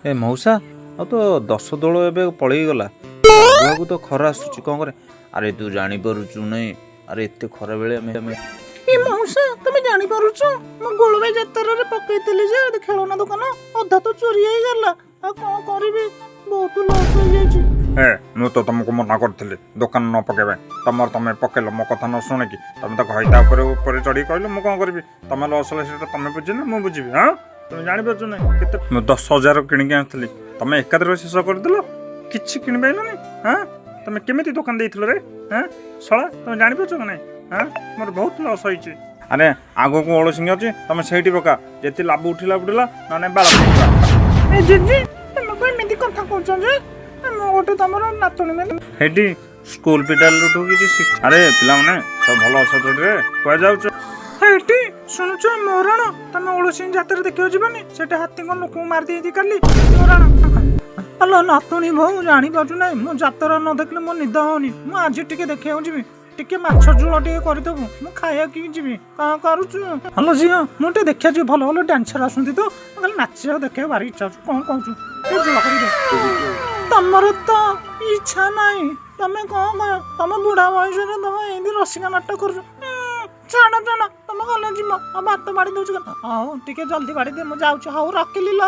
ए मौसा ଆଉ ତ 10 ଦୋଳ ଏବେ ପଳେଇଗଲା ଆଗକୁ ତ ଖରା ଆସୁଛି କ'ଣ କରେ। ଆରେ ତୁ ଜାଣିପାରୁଛୁ ନାଇଁ, ଆରେ ଏତେ ଖରା ବେଳେ ଆମେ ଏ ମଉସା ତମେ ଜାଣିପାରୁଛ ମୁଁ ଗୋଳବାଇ ଯାତ୍ରାରେ ପକେଇଥିଲି ଯେ ଖେଳନା ଦୋକାନ ଅଧା ତ ଚୋରି ହେଇଗଲା। ଆଉ କ'ଣ କରିବି, ବହୁତ ଲସ୍ ହେଇଯାଇଛି। ମୁଁ ତ ତମକୁ ମନା କରିଥିଲି ଦୋକାନ ନ ପକେଇବା ପାଇଁ। ତମେ ପକେଇଲ ମୋ କଥା ନ ଶୁଣିକି। ତମେ ତ ଘଇତା ଉପରେ ଚଢ଼ିକି କହିଲ ମୁଁ କ'ଣ କରିବି। ତମେ ଲସ୍ ହେଲେ ସେଟା ତମେ ବୁଝିଲେ ମୁଁ ବୁଝିବି। ହଁ ତମେ ଜାଣିପାରୁଛ ନାଇଁ କେତେ ମୁଁ 10,000 କିଣିକି ଆଣିଥିଲି, ତମେ ଏକାଥରେ ଶେଷ କରିଦେଲ, କିଛି କିଣିପାରିଲନି। ହଁ ତମେ କେମିତି ଦୋକାନ ଦେଇଥିଲ ରେ? ଶଳା ତମେ ଜାଣିପାରୁଛ କି ନାଇଁ? ମୋର ବହୁତ ଲସ୍ ହେଇଛି। ଆରେ ଆଗକୁ ଓଳସିଙ୍ଗି ଅଛି, ତମେ ସେଇଠି ପକା, ଯେତେ ଲାଭ ଉଠିଲା ନହେଲେ ବାଳ ଏ ଜେଜେ ତମେ କଣ ଏମିତି କଥା କହୁଛ ଯେ? ମୁଁ ଗୋଟେ ତମର ନାତୁଣୀ ମାନେ ସେଇଠି ସ୍କୁଲ ପିଟାଲଠୁ କିଛି ଆରେ ପିଲାମାନେ ସବୁ ଭଲ ଅସତରେ କୁହାଯାଉଛ। ଏଠି ଶୁଣୁଛ ମହାରାଣ, ତମେ ଓଳସିଂ ଯାତ୍ରା ଦେଖିବାକୁ ଯିବନି? ସେଟା ହାତୀଙ୍କ ଲୋକଙ୍କୁ ମାରିଦେଇଛି କାଲି ମହାରାଣ। ହ୍ୟାଲୋ ନାତୁଣୀ ବୋଉ, ଜାଣିପାରୁଛୁ ନାହିଁ ମୁଁ ଯାତ୍ରା ନ ଦେଖିଲେ ମୋ ନିଦ ହଉନି। ମୁଁ ଆଜି ଟିକେ ଦେଖିବାକୁ ଯିବି, ଟିକେ ମାଛ ଝୋଳ ଟିକେ କରିଦେବୁ, ମୁଁ ଖାଇବାକୁ ଯିବି। କ'ଣ କରୁଛୁ? ହ୍ୟାଲୋ ଝିଅ, ମୁଁ ଟିକେ ଦେଖିବାକୁ ଯିବି, ଭଲ ଭଲ ଡ୍ୟାନ୍ସର ଆସନ୍ତି ତ, ମୁଁ ଖାଲି ନାଚିବାକୁ ଦେଖିବାକୁ ଭାରି ଇଚ୍ଛା ଅଛି। କ'ଣ କହୁଛୁ? ଟିକେ ଝୋଳ କରିଦେ। ତମର ତ ଇଚ୍ଛା ନାହିଁ, ତମେ କ'ଣ କହ? ତମ ବୁଢ଼ା ବୟସରେ ତମେ ଏମିତି ରସିକା ନାଟକ କରୁଛ। ଛାଡ଼ ତମେ ଗଲେ ଯିବ। ଆଉ ଭାତ ବାଢ଼ି ଦଉଛି। ହଉ ଟିକେ ଜଲ୍ଦି ବାଢ଼ି ଦେ, ମୁଁ ଯାଉଛି। ହଉ ରଖିଲି ଲ।